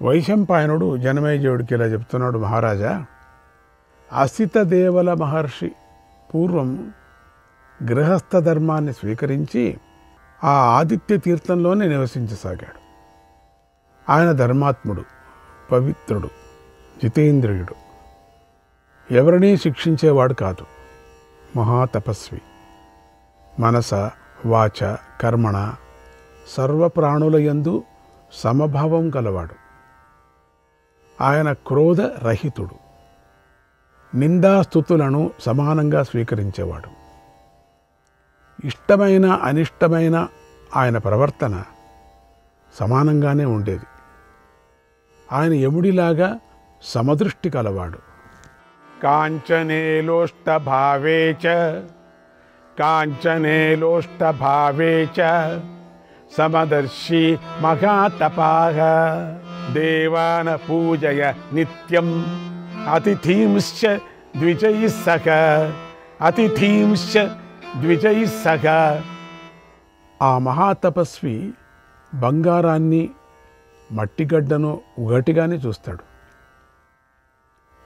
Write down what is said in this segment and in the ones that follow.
వైశంపాయనుడు జనమేజయుడికి ఇలా చెప్తున్నాడు, మహారాజా, అసిత దేవల మహర్షి పూర్వం గృహస్థ ధర్మాన్ని స్వీకరించి ఆ ఆదిత్య తీర్థంలోనే నివసించసాగాడు. ఆయన ధర్మాత్ముడు, పవిత్రుడు, జితేంద్రియుడు, ఎవరినీ శిక్షించేవాడు కాదు, మహాతపస్వి, మనస వాచ కర్మణ సర్వప్రాణులయందు సమభావం గలవాడు. ఆయన క్రోధరహితుడు, నిందాస్తుతులను సమానంగా స్వీకరించేవాడు. ఇష్టమైన అనిష్టమైన ఆయన ప్రవర్తన సమానంగానే ఉండేది. ఆయన యముడిలాగా సమదృష్టి కలవాడు. కాంచనేలోష్టభావే చ సమదర్శి మహాతపాః దేవాన పూజయ నిత్యం అతిథీంశ్చ ద్విజైః సఖ. ఆ మహాతపస్వి బంగారాన్ని మట్టిగడ్డను ఒకటిగానే చూస్తాడు.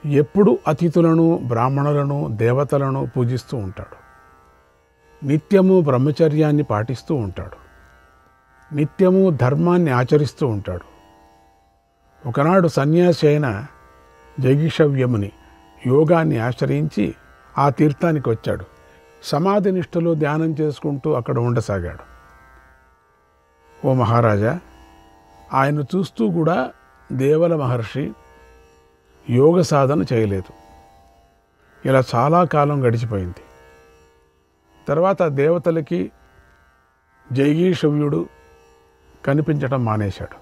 ఎప్పుడు అతిథులను, బ్రాహ్మణులను, దేవతలను పూజిస్తూ ఉంటాడు. నిత్యము బ్రహ్మచర్యాన్ని పాటిస్తూ ఉంటాడు. నిత్యము ధర్మాన్ని ఆచరిస్తూ ఉంటాడు. ఒకనాడు సన్యాసి అయిన జైగిషవ్యముని యోగాన్ని ఆశ్రయించి ఆ తీర్థానికి వచ్చాడు. సమాధి నిష్ఠలో ధ్యానం చేసుకుంటూ అక్కడ ఉండసాగాడు. ఓ మహారాజా, ఆయన చూస్తూ కూడా దేవల మహర్షి యోగ సాధన చేయలేదు. ఇలా చాలా కాలం గడిచిపోయింది. తర్వాత దేవతలకి జైగీషవ్యుడు కనిపించడం మానేశాడు.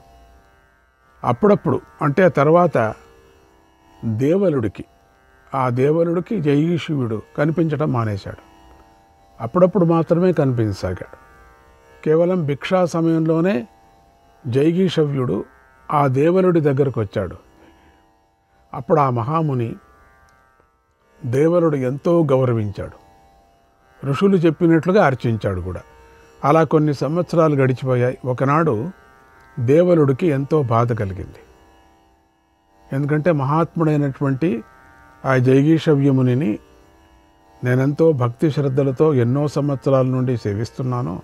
అప్పుడప్పుడు, అంటే తర్వాత దేవలుడికి జైగీషవ్యుడు కనిపించడం మానేశాడు. అప్పుడప్పుడు మాత్రమే కనిపించసాగాడు. కేవలం భిక్షా సమయంలోనే జైగీషవ్యుడు ఆ దేవలుడి దగ్గరకు వచ్చాడు. అప్పుడు ఆ మహాముని దేవలుడు ఎంతో గౌరవించాడు. ఋషులు చెప్పినట్లుగా అర్చించాడు కూడా. అలా కొన్ని సంవత్సరాలు గడిచిపోయాయి. ఒకనాడు దేవలుడికి ఎంతో బాధ కలిగింది. ఎందుకంటే మహాత్ముడైనటువంటి ఆ జైగీషవ్యమునిని నేనెంతో భక్తి శ్రద్ధలతో ఎన్నో సంవత్సరాల నుండి సేవిస్తున్నాను.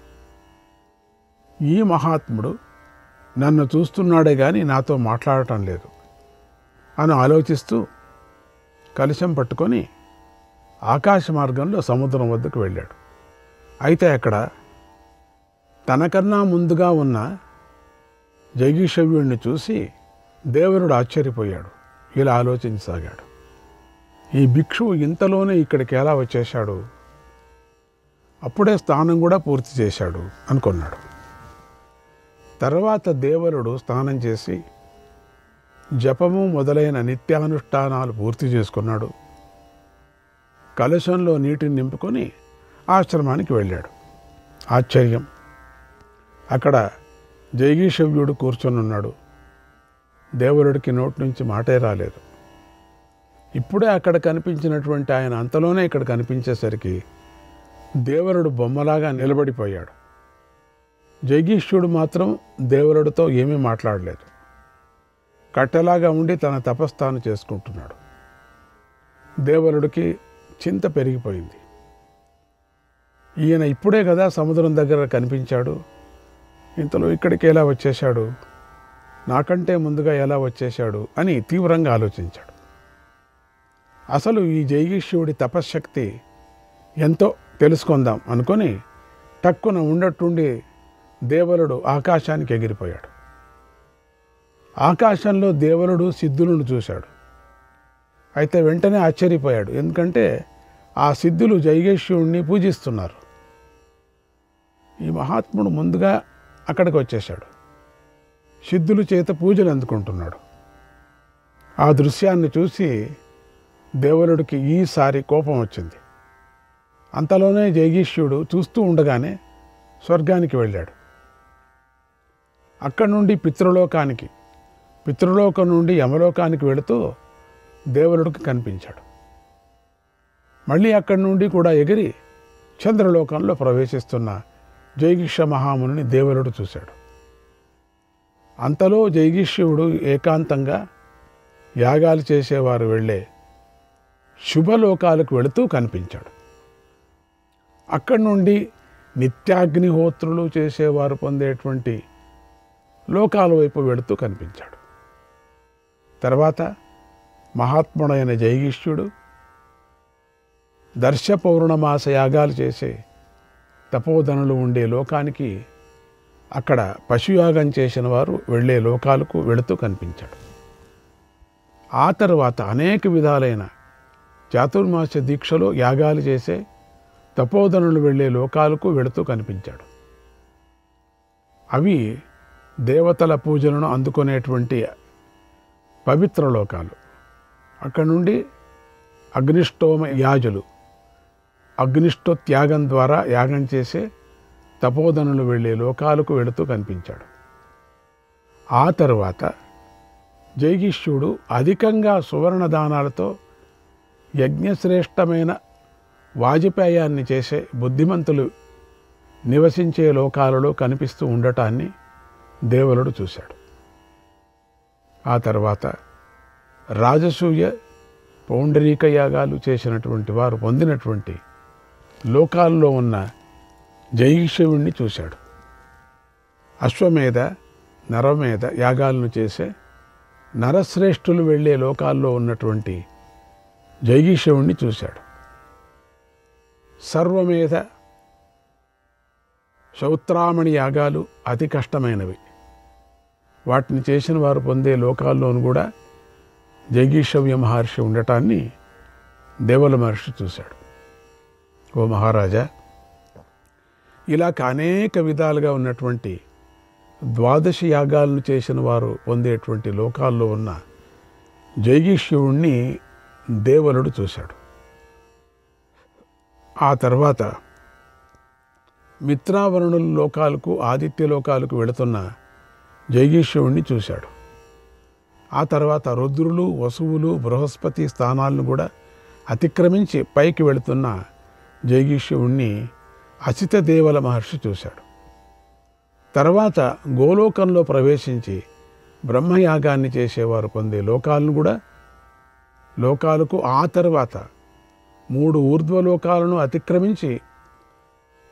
ఈ మహాత్ముడు నన్ను చూస్తున్నాడే కానీ నాతో మాట్లాడటం లేదు అని ఆలోచిస్తూ కలశం పట్టుకొని ఆకాశ మార్గంలో సముద్రం వద్దకు వెళ్ళాడు. అయితే అక్కడ తనకన్నా ముందుగా ఉన్న జైగీషవ్యుడిని చూసి దేవరుడు ఆశ్చర్యపోయాడు. ఇలా ఆలోచించసాగాడు, ఈ భిక్షువు ఇంతలోనే ఇక్కడికి ఎలా వచ్చేశాడు? అప్పుడే స్నానం కూడా పూర్తి చేశాడు అనుకున్నాడు. తర్వాత దేవరుడు స్నానం చేసి జపము మొదలైన నిత్యానుష్ఠానాలు పూర్తి చేసుకున్నాడు. కలశంలో నీటిని నింపుకొని ఆశ్రమానికి వెళ్ళాడు. ఆశ్చర్యం, అక్కడ జైగీషవ్యుడు కూర్చొని ఉన్నాడు. దేవరుడికి నోటి నుంచి మాటే రాలేదు. ఇప్పుడే అక్కడ కనిపించినటువంటి ఆయన అంతలోనే ఇక్కడ కనిపించేసరికి దేవరుడు బొమ్మలాగా నిలబడిపోయాడు. జైగీష్యుడు మాత్రం దేవరుడితో ఏమీ మాట్లాడలేదు. కట్టెలాగా ఉండి తన తపస్థాను చేసుకుంటున్నాడు. దేవరుడికి చింత పెరిగిపోయింది. ఈయన ఇప్పుడే కదా సముద్రం దగ్గర కనిపించాడు, ఇంతలో ఇక్కడికి ఎలా వచ్చేశాడు, నాకంటే ముందుగా ఎలా వచ్చేశాడు అని తీవ్రంగా ఆలోచించాడు. అసలు ఈ జైగీష్యుడి తపశ్శక్తి ఎంతో తెలుసుకుందాం అనుకొని టక్కున ఉన్నట్టుండి దేవరుడు ఆకాశానికి ఎగిరిపోయాడు. ఆకాశంలో దేవరుడు సిద్ధులను చూశాడు. అయితే వెంటనే ఆశ్చర్యపోయాడు. ఎందుకంటే ఆ సిద్ధులు జైగీష్యుడిని పూజిస్తున్నారు. ఈ మహాత్ముడు ముందుగా అక్కడికి వచ్చేశాడు. సిద్ధుల చేత పూజలు అందుకుంటున్నాడు. ఆ దృశ్యాన్ని చూసి దేవరుడికి ఈసారి కోపం వచ్చింది. అంతలోనే జైగీష్యుడు చూస్తూ ఉండగానే స్వర్గానికి వెళ్ళాడు. అక్కడి నుండి పితృలోకం నుండి యమలోకానికి వెళుతూ దేవరుడికి కనిపించాడు. మళ్ళీ అక్కడి నుండి కూడా ఎగిరి చంద్రలోకంలో ప్రవేశిస్తున్న జైగీష మహామునిని దేవరుడు చూశాడు. అంతలో జైగీష్యుడు ఏకాంతంగా యాగాలు చేసేవారు వెళ్ళే శుభలోకాలకు వెళుతూ కనిపించాడు. అక్కడి నుండి నిత్యాగ్నిహోత్రులు చేసేవారు పొందేటువంటి లోకాల వైపు వెళుతూ కనిపించాడు. తర్వాత మహాత్ముడైన జైగీష్యుడు దర్శ పౌర్ణమాస యాగాలు చేసే తపోధనులు ఉండే లోకానికి, అక్కడ పశుయాగం చేసిన వారు వెళ్ళే లోకాలకు వెళుతూ కనిపించాడు. ఆ తర్వాత అనేక విధాలైన చాతుర్మాస దీక్షలో యాగాలు చేసే తపోధనులు వెళ్ళే లోకాలకు వెళుతూ కనిపించాడు. అవి దేవతల పూజలను అందుకునేటువంటి పవిత్ర లోకాలు. అక్కడి నుండి అగ్నిష్టోమ యాజులు అగ్నిష్టోత్యాగం ద్వారా యాగం చేసే తపోధనులు వెళ్ళే లోకాలకు వెళుతూ కనిపించాడు. ఆ తరువాత జైగీష్యుడు అధికంగా సువర్ణ దానాలతో యజ్ఞశ్రేష్టమైన వాజపేయాన్ని చేసే బుద్ధిమంతులు నివసించే లోకాలలో కనిపిస్తూ ఉండటాన్ని దేవలుడు చూశాడు. ఆ తర్వాత రాజసూయ పౌండరీక యాగాలు చేసినటువంటి వారు పొందినటువంటి లోకాల్లో ఉన్న జైగీష్యుడిని చూశాడు. అశ్వమేధ నరమేధ యాగాలను చేసే నరశ్రేష్ఠులు వెళ్ళే లోకాల్లో ఉన్నటువంటి జైగీష్యుడిని చూశాడు. సర్వమేధ శౌత్రామణి యాగాలు అతి కష్టమైనవి. వాటిని చేసిన వారు పొందే లోకాల్లోనూ కూడా జైగీషవ్య మహర్షి ఉండటాన్ని దేవల మహర్షి చూశాడు. ఓ మహారాజా, ఇలాగ అనేక విధాలుగా ఉన్నటువంటి ద్వాదశ యాగాలను చేసిన వారు పొందేటువంటి లోకాల్లో ఉన్న జైగీష్యుడిని దేవలుడు చూశాడు. ఆ తర్వాత మిత్రావరుణుల లోకాలకు ఆదిత్య లోకాలకు వెళుతున్న జైగీష్యుడిని చూశాడు. ఆ తర్వాత రుద్రులు వసువులు బృహస్పతి స్థానాలను కూడా అతిక్రమించి పైకి వెళుతున్న జైగీష్యుడిని అసిత దేవల మహర్షి చూశాడు. తర్వాత గోలోకంలో ప్రవేశించి బ్రహ్మయాగాన్ని చేసేవారు పొందే లోకాలకు ఆ తర్వాత 3 ఊర్ధ్వలోకాలను అతిక్రమించి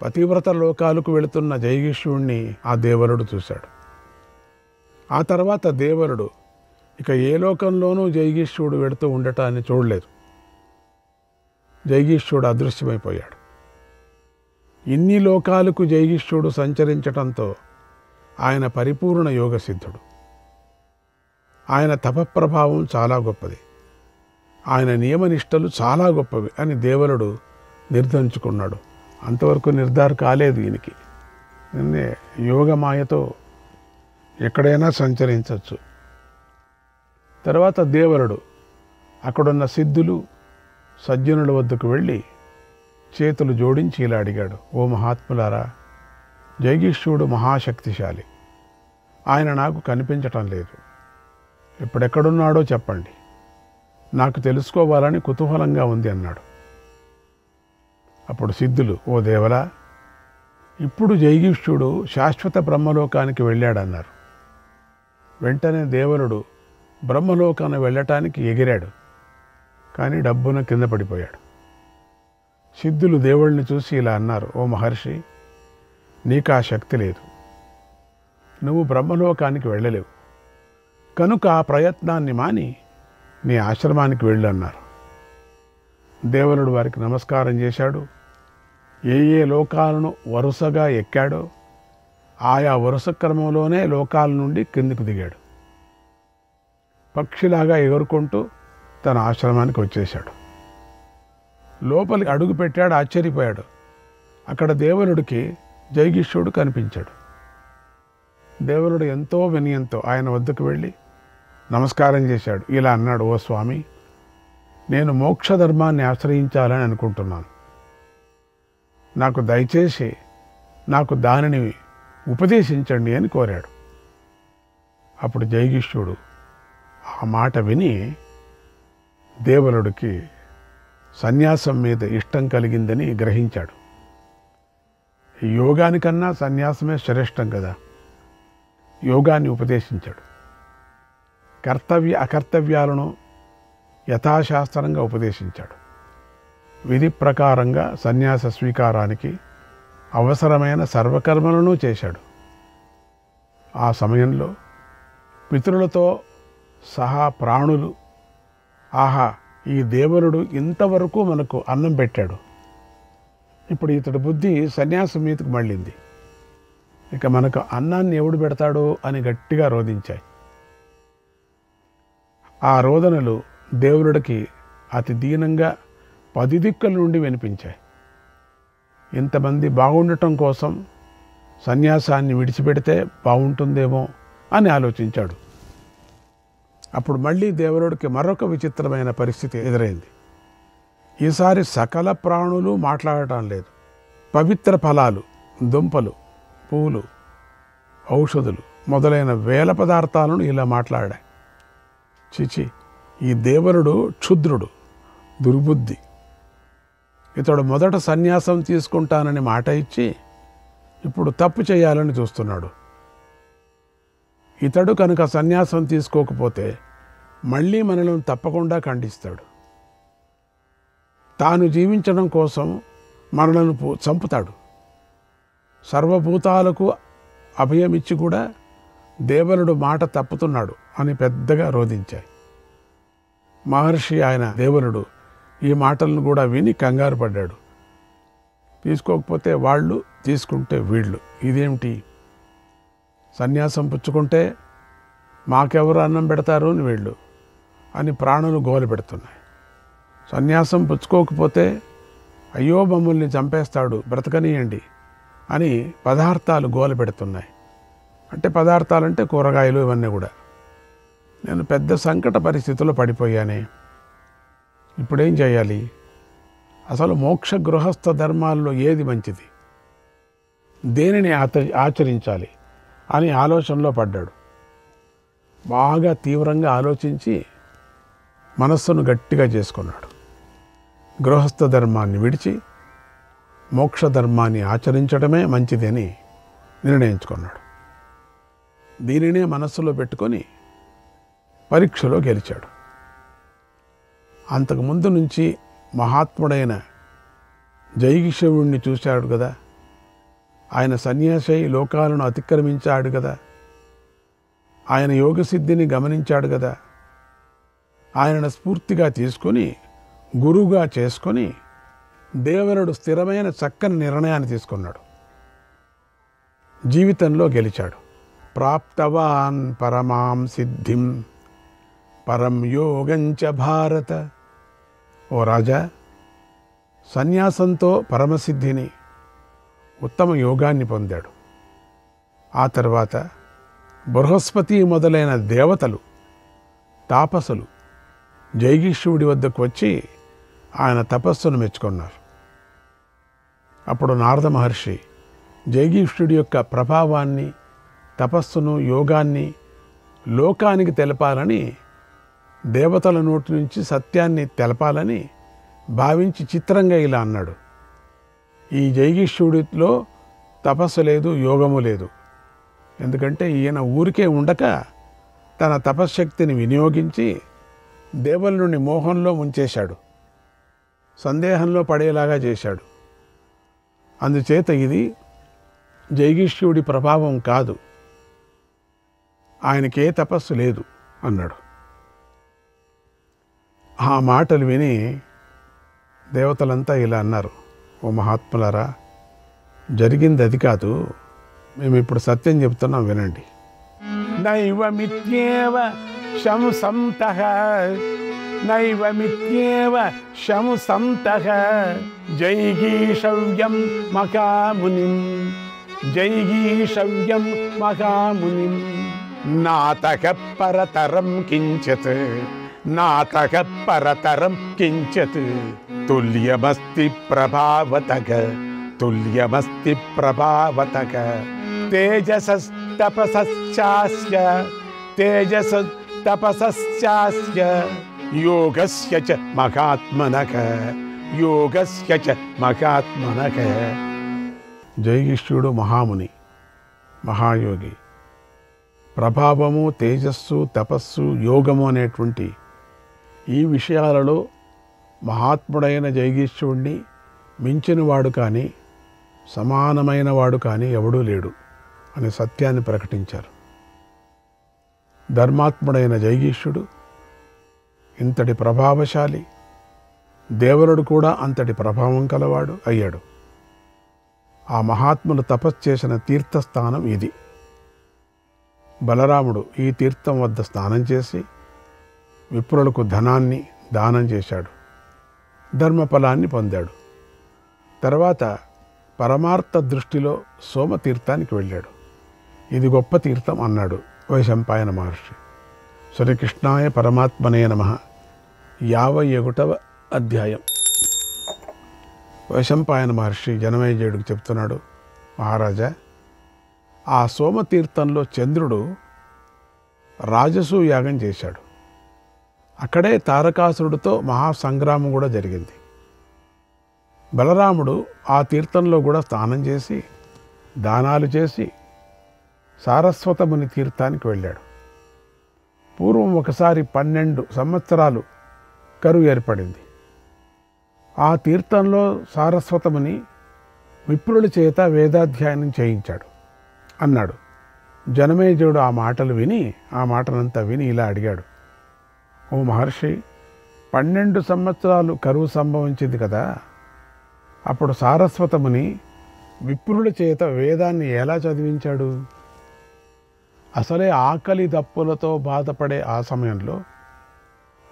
పతివ్రత లోకాలకు వెళుతున్న జైగీష్యుడిని ఆ దేవలుడు చూశాడు. ఆ తర్వాత దేవలుడు ఇక ఏ లోకంలోనూ జైగీష్యుడు వెళుతూ ఉండటాన్ని చూడలేదు. జైగీష్యుడు అదృశ్యమైపోయాడు. ఇన్ని లోకాలకు జైగీష్యుడు సంచరించటంతో ఆయన పరిపూర్ణ యోగసిద్ధుడు. ఆయన తపప్రభావం చాలా గొప్పది, ఆయన నియమనిష్టలు చాలా గొప్పవి అని దేవలుడు నిర్ధారించుకున్నాడు. అంతవరకు నిర్ధారణ కాలేదు ఈయనకి. యోగమాయతో ఎక్కడైనా సంచరించవచ్చు. తర్వాత దేవలుడు అక్కడున్న సిద్ధులు సజ్జనుల వద్దకు వెళ్ళి చేతులు జోడించి ఇలా అడిగాడు, ఓ మహాత్ములారా, జైగీష్యుడు మహాశక్తిశాలి. ఆయన నాకు కనిపించటం లేదు. ఎప్పుడెక్కడున్నాడో చెప్పండి, నాకు తెలుసుకోవాలని కుతూహలంగా ఉంది అన్నాడు. అప్పుడు సిద్ధులు, ఓ దేవలా, ఇప్పుడు జైగీష్యుడు శాశ్వత బ్రహ్మలోకానికి వెళ్ళాడన్నారు. వెంటనే దేవలుడు బ్రహ్మలోకాన్ని వెళ్ళటానికి ఎగిరాడు, కానీ డబ్బున కింద పడిపోయాడు. సిద్ధులు దేవుడిని చూసి ఇలా అన్నారు, ఓ మహర్షి, నీకు ఆ శక్తి లేదు, నువ్వు బ్రహ్మలోకానికి వెళ్ళలేవు, కనుక ఆ ప్రయత్నాన్ని మాని నీ ఆశ్రమానికి వెళ్ళు అన్నారు. దేవలుడు వారికి నమస్కారం చేశాడు. ఏ ఏ లోకాలను వరుసగా ఎక్కాడో ఆయా వరుస క్రమంలోనే లోకాల నుండి కిందికి దిగాడు. పక్షిలాగా ఎగురుకుంటూ తన ఆశ్రమానికి వచ్చేశాడు. లోపలికి అడుగు పెట్టాడు. ఆశ్చర్యపోయాడు. అక్కడ దేవలుడికి జైగీష్యుడు కనిపించాడు. దేవలుడు ఎంతో వినయంతో ఆయన వద్దకు వెళ్ళి నమస్కారం చేశాడు. ఇలా అన్నాడు, ఓ స్వామి, నేను మోక్ష ధర్మాన్ని ఆశ్రయించాలని అనుకుంటున్నాను. నాకు దయచేసి నాకు దానిని ఉపదేశించండి అని కోరాడు. అప్పుడు జైగీష్యుడు ఆ మాట విని దేవలుడికి సన్యాసం మీద ఇష్టం కలిగిందని గ్రహించాడు. యోగానికన్నా సన్యాసమే శ్రేష్టం కదా. యోగాన్ని ఉపదేశించాడు. కర్తవ్య అకర్తవ్యాలను యథాశాస్త్రంగా ఉపదేశించాడు. విధి ప్రకారంగా సన్యాస స్వీకారానికి అవసరమైన సర్వకర్మలను చేశాడు. ఆ సమయంలో పితరులతో సహా ప్రాణులు, ఆహా, ఈ దేవరుడు ఇంతవరకు మనకు అన్నం పెట్టాడు, ఇప్పుడు ఇతడి బుద్ధి సన్యాసం మీదకు మళ్ళింది, ఇక మనకు అన్నాన్ని ఎవడు పెడతాడో అని గట్టిగా రోధించాయి. ఆ రోదనలు దేవుడికి అతి దీనంగా 10 దిక్కుల నుండి వినిపించాయి. ఇంతమంది బాగుండటం కోసం సన్యాసాన్ని విడిచిపెడితే బాగుంటుందేమో అని ఆలోచించాడు. అప్పుడు మళ్ళీ దేవుడికి మరొక విచిత్రమైన పరిస్థితి ఎదురైంది. ఈసారి సకల ప్రాణులు మాట్లాడటం లేదు. పవిత్ర ఫలాలు, దుంపలు, పూలు, ఔషధులు మొదలైన వేల పదార్థాలను ఇలా మాట్లాడాయి. చిచి, ఈ దేవరుడు క్షుద్రుడు, దుర్బుద్ధి. ఇతడు మొదట సన్యాసం తీసుకుంటానని మాట ఇచ్చి ఇప్పుడు తప్పు చేయాలని చూస్తున్నాడు. ఇతడు కనుక సన్యాసం తీసుకోకపోతే మళ్ళీ మనల్ని తప్పకుండా ఖండిస్తాడు. తాను జీవించడం కోసం మనలను చంపుతాడు. సర్వభూతాలకు అభయమిచ్చి కూడా దేవరుడు మాట తప్పుతున్నాడు అని పెద్దగా రోధించాయి. మహర్షి ఆయన దేవరుడు ఈ మాటలను కూడా విని కంగారు పడ్డాడు. తీసుకోకపోతే వాళ్ళు, తీసుకుంటే వీళ్ళు, ఇదేమిటి? సన్యాసం పుచ్చుకుంటే మాకెవరు అన్నం పెడతారు అని వీళ్ళు అని ప్రాణులు గోల పెడుతున్నాయి. సన్యాసం పుచ్చుకోకపోతే అయ్యో మమ్మల్ని చంపేస్తాడు, బ్రతకనీయండి అని పదార్థాలు గోల పెడుతున్నాయి. అంటే పదార్థాలంటే కూరగాయలు, ఇవన్నీ కూడా. నేను పెద్ద సంకట పరిస్థితుల్లో పడిపోయానే, ఇప్పుడేం చేయాలి? అసలు మోక్ష గృహస్థ ధర్మాల్లో ఏది మంచిది, దేనిని ఆచరించాలి అని ఆలోచనలో పడ్డాడు. బాగా తీవ్రంగా ఆలోచించి మనస్సును గట్టిగా చేసుకున్నాడు. గృహస్థ ధర్మాన్ని విడిచి మోక్ష ధర్మాన్ని ఆచరించడమే మంచిదని నిర్ణయించుకున్నాడు. దీనినే మనస్సులో పెట్టుకొని పరీక్షలో గెలిచాడు. అంతకుముందు నుంచి మహాత్ముడైన జైగిషవుణ్ణి చూశాడు కదా, ఆయన సన్యాసి లోకాలను అతిక్రమించాడు కదా, ఆయన యోగసిద్ధిని గమనించాడు కదా, ఆయనను స్ఫూర్తిగా తీసుకొని గురువుగా చేసుకొని దేవరుడు స్థిరమైన చక్కని నిర్ణయాన్ని తీసుకున్నాడు. జీవితంలో గెలిచాడు. ప్రాప్తవాన్ పరమాం సిద్ధిం పరం యోగంచ భారత. ఓ రాజా, సన్యాసంతో పరమసిద్ధిని, ఉత్తమ యోగాన్ని పొందాడు. ఆ తర్వాత బృహస్పతి మొదలైన దేవతలు, తాపసులు జైగిష్యుడి వద్దకు వచ్చి ఆయన తపస్సును మెచ్చుకున్నారు. అప్పుడు నారద మహర్షి జైగిష్యుడి యొక్క ప్రభావాన్ని, తపస్సును, యోగాన్ని లోకానికి తెలపాలని, దేవతల నోటి నుంచి సత్యాన్ని తెలపాలని భావించి చిత్రంగా ఇలా అన్నాడు: ఈ జైగిష్యుడిలో తపస్సు లేదు, యోగము లేదు. ఎందుకంటే ఈయన ఊరికే ఉండక తన తపశ్శక్తిని వినియోగించి దేవరుని మోహంలో ముంచేశాడు, సందేహంలో పడేలాగా చేశాడు. అందుచేత ఇది జైగిష్యుడి ప్రభావం కాదు, ఆయనకే తపస్సు లేదు అన్నాడు. ఆ మాటలు విని దేవతలంతా ఇలా అన్నారు: ఓ మహాత్ములారా, జరిగింది అది కాదు, మేము ఇప్పుడు సత్యం చెప్తున్నాం, వినండి. నైవమిత్యేవ శంసంతః నైవమిత్యేవ శంసంతః జైగీషవ్యం మహామునిం జైగీషవ్యం మహామునిం నాతః పరతరం కించిత్ నాతః పరతరం కించిత్ తుల్యమస్తి ప్రభావతః తుల్యమస్తి ప్రభావతః తేజసస్తపసశ్చాస్య తేజసస్తపసశ్చాస్య యోగస్య చ మహాత్మనః యోగస్య చ మహాత్మనః. జైగిష్యుడు మహాముని, మహాయోగి. ప్రభావము, తేజస్సు, తపస్సు, యోగము అనేటువంటి ఈ విషయాలలో మహాత్ముడైన జైగీష్యుడిని మించినవాడు కానీ సమానమైన వాడు కానీ ఎవడూ లేడు అనే సత్యాన్ని ప్రకటించారు. ధర్మాత్ముడైన జైగీష్యుడు ఇంతటి ప్రభావశాలి, దేవరుడు కూడా అంతటి ప్రభావం కలవాడు అయ్యాడు. ఆ మహాత్ములు తపస్సు చేసిన తీర్థస్థానం ఇది. బలరాముడు ఈ తీర్థం వద్ద స్నానం చేసి విప్రులకు ధనాన్ని దానం చేశాడు, ధర్మఫలాన్ని పొందాడు. తర్వాత పరమార్థ దృష్టిలో సోమతీర్థానికి వెళ్ళాడు. ఇది గొప్ప తీర్థం అన్నాడు వైశంపాయన మహర్షి. శ్రీకృష్ణాయ పరమాత్మనే నమః. 51వ అధ్యాయం. వైశంపాయన మహర్షి జనమేజయుడికి చెప్తున్నాడు, మహారాజా, ఆ సోమతీర్థంలో చంద్రుడు రాజసూ యాగం చేశాడు. అక్కడే తారకాసురుడితో మహాసంగ్రామం కూడా జరిగింది. బలరాముడు ఆ తీర్థంలో కూడా స్నానం చేసి దానాలు చేసి సారస్వతముని తీర్థానికి వెళ్ళాడు. పూర్వం ఒకసారి 12 సంవత్సరాలు కరువు ఏర్పడింది. ఆ తీర్థంలో సారస్వతముని విప్రుల చేత వేదాధ్యయనం చేయించాడు అన్నాడు. జనమేజయుడు ఆ మాటనంతా విని ఇలా అడిగాడు, ఓ మహర్షి, 12 సంవత్సరాలు కరువు సంభవించింది కదా, అప్పుడు సారస్వతముని విప్రుల చేత వేదాన్ని ఎలా చదివించాడు? అసలే ఆకలి దప్పులతో బాధపడే ఆ సమయంలో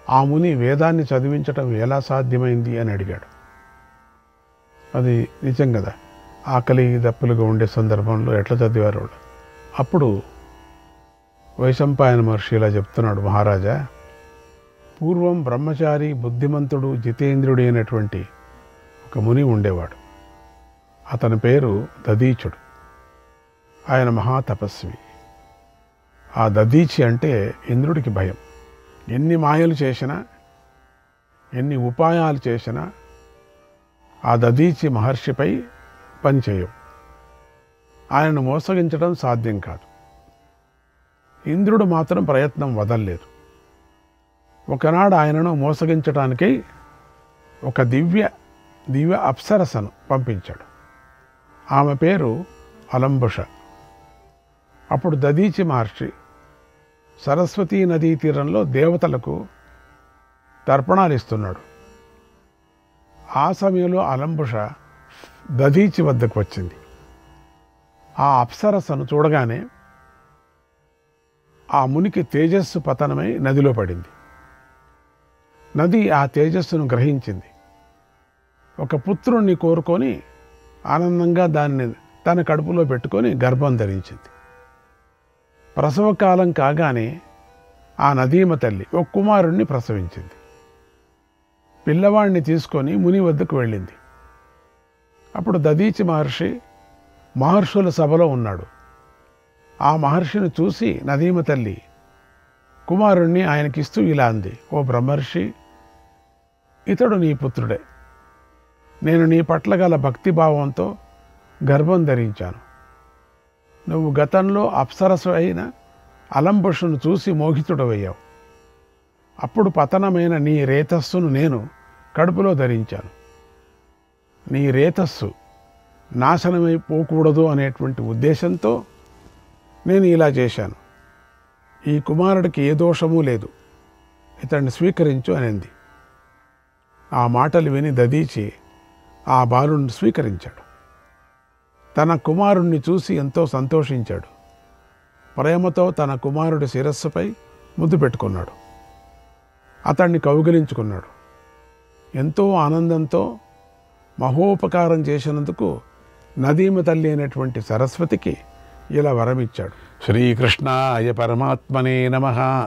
ఆ ముని వేదాన్ని చదివించటం ఎలా సాధ్యమైంది అని అడిగాడు. అది నిజం కదా, ఆకలి దప్పులుగా ఉండే సందర్భంలో ఎట్లా చదివారు వాళ్ళు? అప్పుడు వైశంపాయన మహర్షి ఇలా చెప్తున్నాడు, మహారాజా, పూర్వం బ్రహ్మచారి, బుద్ధిమంతుడు, జితేంద్రుడు అయినటువంటి ఒక ముని ఉండేవాడు. అతని పేరు దధీచుడు. ఆయన మహాతపస్వి. ఆ దధీచి అంటే ఇంద్రుడికి భయం. ఎన్ని మాయలు చేసినా, ఎన్ని ఉపాయాలు చేసినా ఆ దధీచి మహర్షిపై పనిచేయవు. ఆయనను మోసగించడం సాధ్యం కాదు. ఇంద్రుడు మాత్రం ప్రయత్నం వదల్లేదు. ఒకనాడు ఆయనను మోసగించడానికై ఒక దివ్య అప్సరసను పంపించాడు. ఆమె పేరు అలంబుష. అప్పుడు దధీచి మహర్షి సరస్వతీ నదీ తీరంలో దేవతలకు తర్పణాలు ఇస్తున్నాడు. ఆ సమయంలో అలంబుష దధీచి వద్దకు వచ్చింది. ఆ అప్సరసను చూడగానే ఆ మునికి తేజస్సు పతనమై నదిలో పడింది. నది ఆ తేజస్సును గ్రహించింది. ఒక పుత్రుణ్ణి కోరుకొని ఆనందంగా దాన్ని తన కడుపులో పెట్టుకొని గర్భం ధరించింది. ప్రసవకాలం కాగానే ఆ నదీమ తల్లి ఒక కుమారుణ్ణి ప్రసవించింది. పిల్లవాడిని తీసుకొని ముని వద్దకు వెళ్ళింది. అప్పుడు దధీచి మహర్షి మహర్షుల సభలో ఉన్నాడు. ఆ మహర్షిని చూసి నదీమ తల్లి కుమారుణ్ణి ఆయనకిస్తూ ఇలా అంది, ఓ బ్రహ్మర్షి, ఇతడు నీ పుత్రుడే. నేను నీ పట్ల గల భక్తిభావంతో గర్భం ధరించాను. నువ్వు గతంలో అప్సరసు అయిన అలంబుషును చూసి మోహితుడవయ్యావు. అప్పుడు పతనమైన నీ రేతస్సును నేను కడుపులో ధరించాను. నీ రేతస్సు నాశనమైపోకూడదు అనేటువంటి ఉద్దేశంతో నేను ఇలా చేశాను. ఈ కుమారుడికి ఏ దోషమూ లేదు, ఇతన్ని స్వీకరించు అనింది. ఆ మాటలు విని దధీచి ఆ బాలుని స్వీకరించాడు. తన కుమారుణ్ణి చూసి ఎంతో సంతోషించాడు. ప్రేమతో తన కుమారుడి శిరస్సుపై ముద్దు పెట్టుకున్నాడు. అతన్ని కౌగిలించుకున్నాడు. ఎంతో ఆనందంతో మహోపకారం చేసినందుకు నదీమ తల్లి అయినటువంటి సరస్వతికి ఇలా వరమిచ్చాడు. శ్రీకృష్ణాయ పరమాత్మనే నమః.